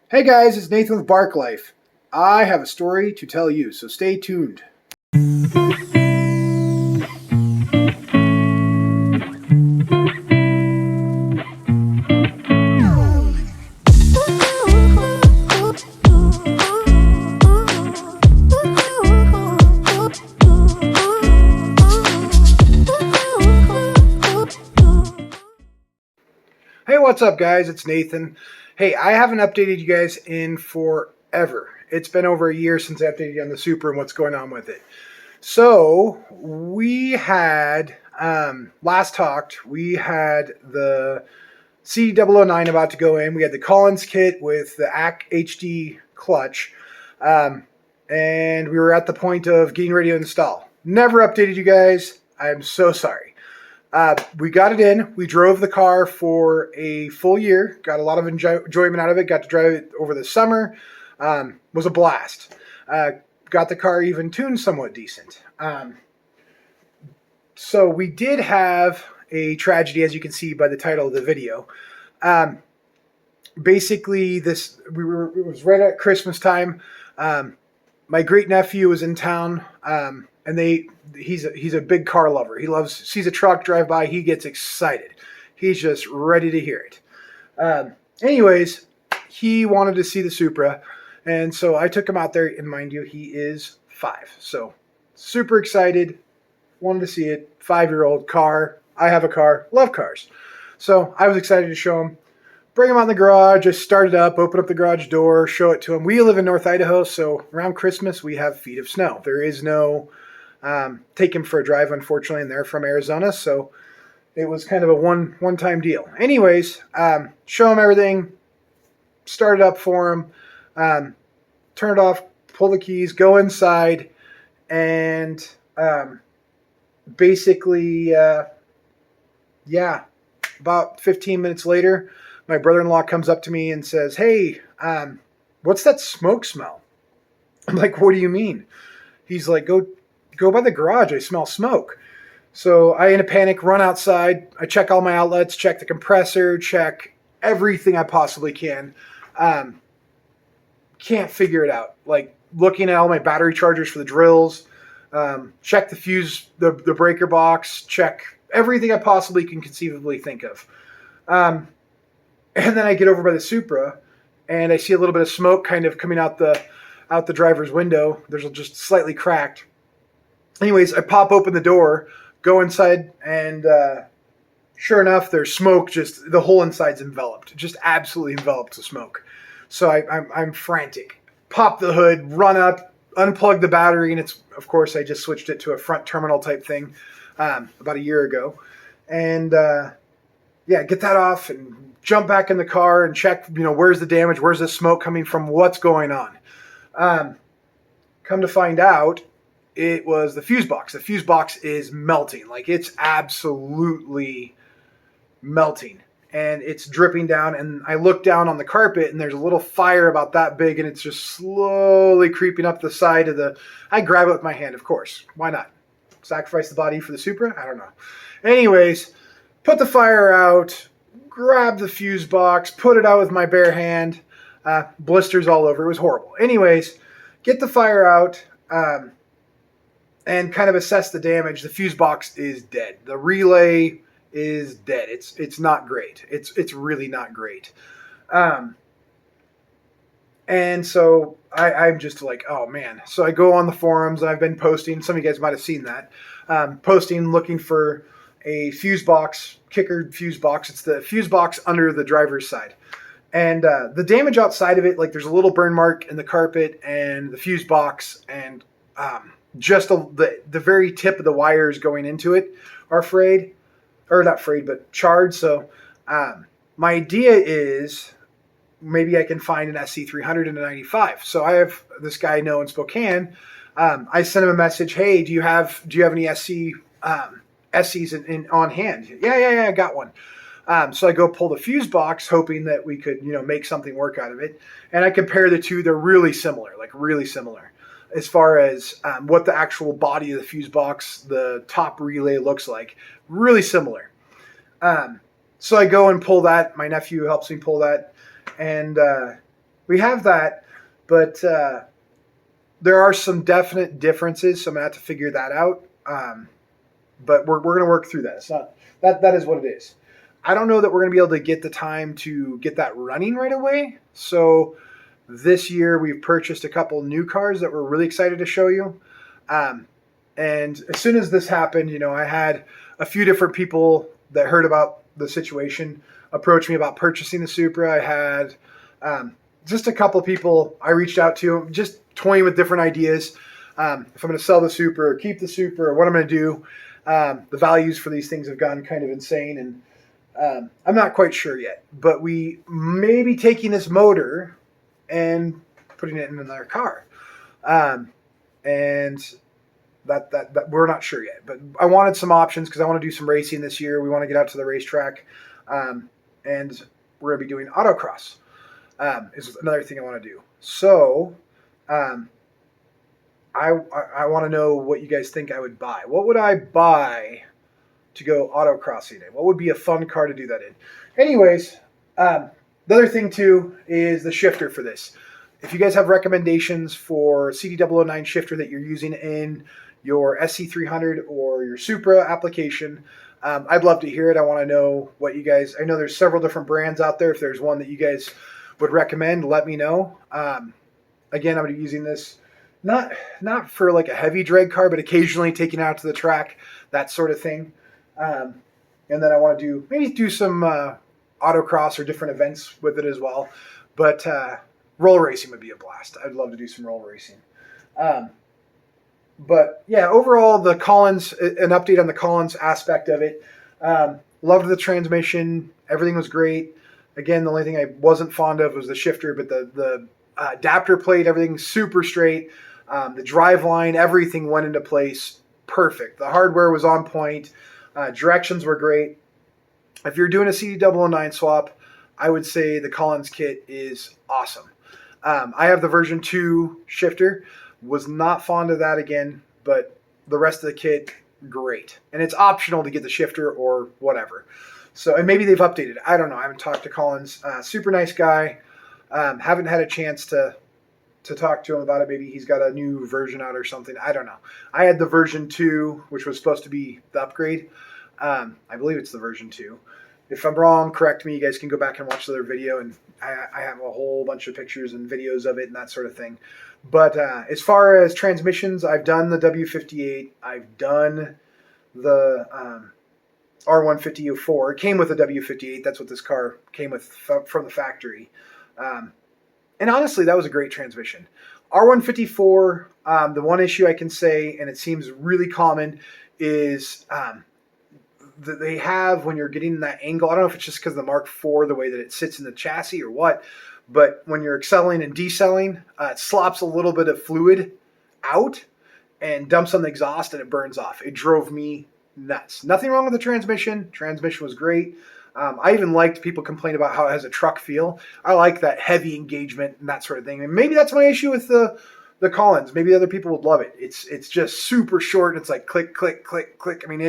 Hey guys, it's Nathan with Bark Life. I have a story to tell you, so stay tuned. Hey, what's up, guys? It's Nathan. Hey, I haven't updated you guys in forever. It's been over a year since I updated you on the Supra and what's going on with it. So, we had, last talked, we had the C009 about to go in. We had the Collins kit with the AC HD clutch. And we were at the point of getting ready to install. Never updated you guys. I'm so sorry. We got it in. We drove the car for a full year. Got a lot of enjoyment out of it. Got to drive it over the summer. Was a blast. Got the car even tuned somewhat decent. So we did have a tragedy, as you can see by the title of the video. Basically, it was right at Christmas time. My great nephew was in town, and he's a big car lover. He sees a truck drive by, he gets excited. He's just ready to hear it. Anyways, he wanted to see the Supra, and so I took him out there. And mind you, he is 5, so super excited. Wanted to see it. 5-year-old car. I have a car. Love cars, so I was excited to show him. Bring him out in the garage, just start it up, open up the garage door, show it to him. We live in North Idaho, so around Christmas we have feet of snow. There is no take him for a drive, unfortunately, and they're from Arizona, so it was kind of a one-time deal. Anyways, show him everything, start it up for him, turn it off, pull the keys, go inside, and basically, about 15 minutes later, my brother-in-law comes up to me and says, "Hey, what's that smoke smell?" I'm like, "What do you mean?" He's like, Go by the garage. I smell smoke." So I, in a panic, run outside. I check all my outlets, check the compressor, check everything I possibly can. Can't figure it out. Like looking at all my battery chargers for the drills, check the fuse, the breaker box, check everything I possibly can conceivably think of. And then I get over by the Supra, and I see a little bit of smoke kind of coming out the driver's window. There's just slightly cracked. Anyways, I pop open the door, go inside, and sure enough, there's smoke. Just the whole inside's enveloped, just absolutely enveloped with smoke. So I'm frantic. Pop the hood, run up, unplug the battery, and of course I just switched it to a front terminal type thing about a year ago, and get that off and jump back in the car and check, where's the damage, where's the smoke coming from, what's going on. Come to find out, it was the fuse box. The fuse box is melting. Like, it's absolutely melting. And it's dripping down. And I look down on the carpet, and there's a little fire about that big, and it's just slowly creeping up the side of I grab it with my hand, of course. Why not? Sacrifice the body for the Supra? I don't know. Anyways, put the fire out, grab the fuse box, put it out with my bare hand. Blisters all over. It was horrible. Anyways, get the fire out, and kind of assess the damage. The fuse box is dead. The relay is dead. It's not great. It's really not great. And so I'm just like, oh man. So I go on the forums, and I've been posting. Some of you guys might have seen that. Posting, looking for a fuse box, kicker fuse box. It's the fuse box under the driver's side. And the damage outside of it, like there's a little burn mark in the carpet and the fuse box, and just the very tip of the wires going into it are frayed, or not frayed, but charred. So my idea is maybe I can find an SC300 and a 95. So I have this guy I know in Spokane. I sent him a message. Hey, do you have any SCs on hand? Yeah, I got one. So I go pull the fuse box, hoping that we could, make something work out of it. And I compare the two. They're really similar, as far as what the actual body of the fuse box, the top relay looks like. Really similar. So I go and pull that. My nephew helps me pull that. And we have that, but there are some definite differences, so I'm going to have to figure that out. But we're going to work through that. It's not that is what it is. I don't know that we're going to be able to get the time to get that running right away. So this year we've purchased a couple new cars that we're really excited to show you. And as soon as this happened, I had a few different people that heard about the situation approach me about purchasing the Supra. I had just a couple people I reached out to, just toying with different ideas. If I'm going to sell the Supra or keep the Supra or what I'm going to do. The values for these things have gone kind of insane, and I'm not quite sure yet. But we may be taking this motor and putting it in another car. And that we're not sure yet. But I wanted some options because I want to do some racing this year. We want to get out to the racetrack. And we're going to be doing autocross. Is another thing I want to do. So I want to know what you guys think I would buy. What would I buy to go autocrossing in? What would be a fun car to do that in? Anyways, the other thing too is the shifter for this. If you guys have recommendations for CD009 shifter that you're using in your SC300 or your Supra application, I'd love to hear it. I want to know what you guys, I know there's several different brands out there. If there's one that you guys would recommend, let me know. Again, I'm going to be using this not for like a heavy drag car, but occasionally taking it out to the track, that sort of thing. And then I want to maybe do some autocross or different events with it as well. But roll racing would be a blast. I'd love to do some roll racing. But yeah, overall, the Collins, an update on the Collins aspect of it. Loved the transmission. Everything was great. Again, the only thing I wasn't fond of was the shifter, but the adapter plate, everything super straight. The drive line, everything went into place perfect. The hardware was on point. Directions were great. If you're doing a CD009 swap, I would say the Collins kit is awesome. I have the version 2 shifter. Was not fond of that again, but the rest of the kit, great. And it's optional to get the shifter or whatever. So, and maybe they've updated it. I don't know. I haven't talked to Collins. Super nice guy. Haven't had a chance to talk to him about it. Maybe he's got a new version out or something. I don't know. I had the version 2, which was supposed to be the upgrade. I believe it's the version 2. If I'm wrong, correct me. You guys can go back and watch the other video, and I have a whole bunch of pictures and videos of it and that sort of thing. But as far as transmissions, I've done the W58. I've done the R150U4. It came with a W58. That's what this car came with from the factory. And honestly, that was a great transmission. R154, the one issue I can say, and it seems really common, is that they have, when you're getting that angle, I don't know if it's just because of the Mark IV, the way that it sits in the chassis or what, but when you're accelerating and decelerating, it slops a little bit of fluid out and dumps on the exhaust and it burns off. It drove me nuts. Nothing wrong with the transmission. Transmission was great. I even liked people complain about how it has a truck feel. I like that heavy engagement and that sort of thing. And maybe that's my issue with the Collins. Maybe other people would love it. It's just super short. And it's like click, click, click, click. I mean,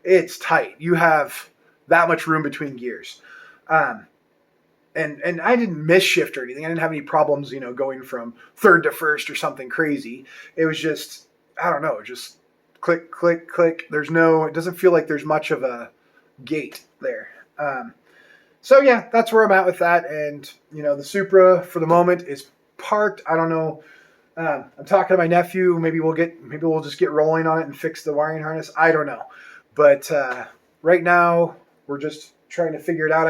it's tight. You have that much room between gears. And I didn't miss shift or anything. I didn't have any problems, going from third to first or something crazy. It was just, I don't know, just click, click, click. It doesn't feel like there's much of a gate there. So yeah, that's where I'm at with that. And, the Supra for the moment is parked. I don't know. I'm talking to my nephew. Maybe we'll just get rolling on it and fix the wiring harness. I don't know. But right now we're just trying to figure it out.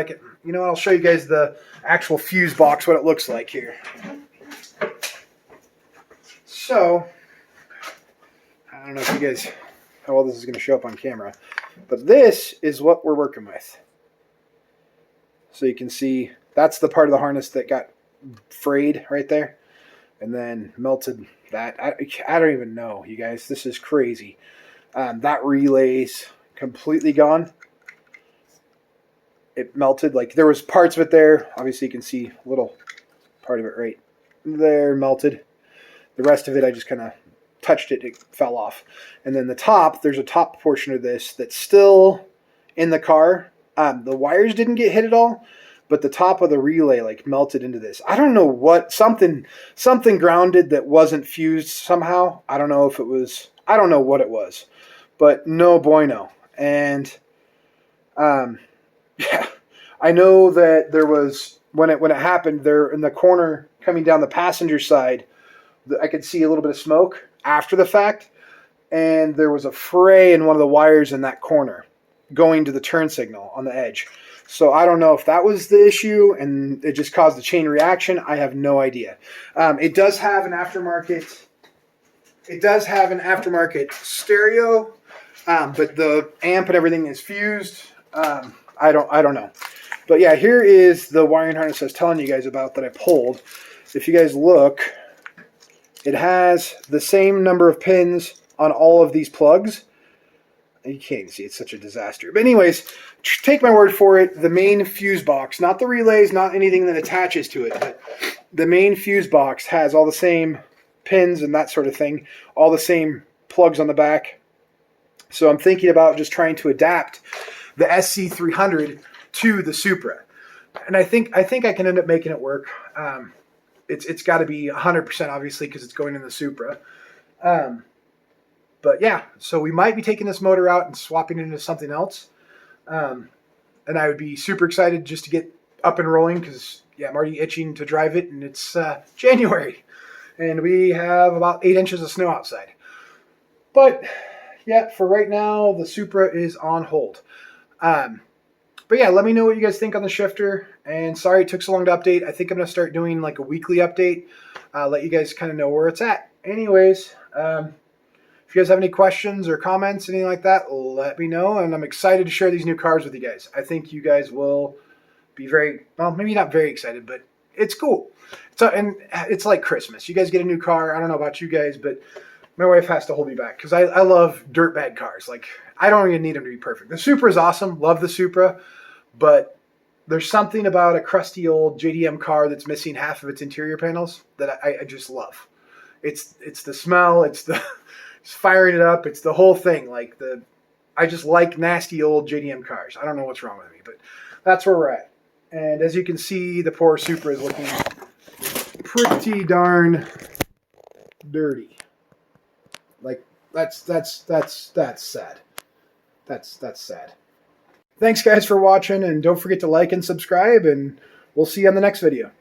I'll show you guys the actual fuse box, what it looks like here. So I don't know if you guys, how well this is going to show up on camera, but this is what we're working with. So you can see that's the part of the harness that got frayed right there and then melted that. I don't even know, you guys. This is crazy. That relay's completely gone. It melted. Like, there was parts of it there. Obviously, you can see a little part of it right there melted. The rest of it, I just kind of touched it. It fell off. And then the top, there's a top portion of this that's still in the car. The wires didn't get hit at all, but the top of the relay like melted into this. I don't know what, something grounded that wasn't fused somehow. I don't know if it was, I don't know what it was, but no bueno. And yeah, I know that there was, when it happened, there in the corner coming down the passenger side, I could see a little bit of smoke after the fact, and there was a fray in one of the wires in that corner going to the turn signal on the edge. So I don't know if that was the issue and it just caused a chain reaction. I have no idea. It does have an aftermarket. It does have an aftermarket stereo, but the amp and everything is fused. I don't know. But yeah, here is the wiring harness I was telling you guys about that I pulled. If you guys look, it has the same number of pins on all of these plugs. You can't even see, it's such a disaster. But anyways, take my word for it, the main fuse box, not the relays, not anything that attaches to it, but the main fuse box has all the same pins and that sort of thing, all the same plugs on the back. So I'm thinking about just trying to adapt the SC300 to the Supra. And I think I can end up making it work. It's got to be 100% obviously because it's going in the Supra. But yeah, so we might be taking this motor out and swapping it into something else. And I would be super excited just to get up and rolling because, yeah, I'm already itching to drive it, and it's January. And we have about 8 inches of snow outside. But yeah, for right now, the Supra is on hold. But yeah, let me know what you guys think on the shifter. And sorry it took so long to update. I think I'm going to start doing like a weekly update. Let you guys kind of know where it's at. Anyways, if you guys have any questions or comments, anything like that, let me know. And I'm excited to share these new cars with you guys. I think you guys will be very, well, maybe not very excited, but it's cool. And it's like Christmas. You guys get a new car. I don't know about you guys, but my wife has to hold me back because I love dirtbag cars. Like, I don't even need them to be perfect. The Supra is awesome. Love the Supra. But there's something about a crusty old JDM car that's missing half of its interior panels that I just love. It's the smell. It's the it's firing it up. It's the whole thing. I just like nasty old JDM cars. I don't know what's wrong with me, but that's where we're at. And as you can see, the poor Supra is looking pretty darn dirty. Like that's sad. That's sad. Thanks guys for watching, and don't forget to like and subscribe, and we'll see you on the next video.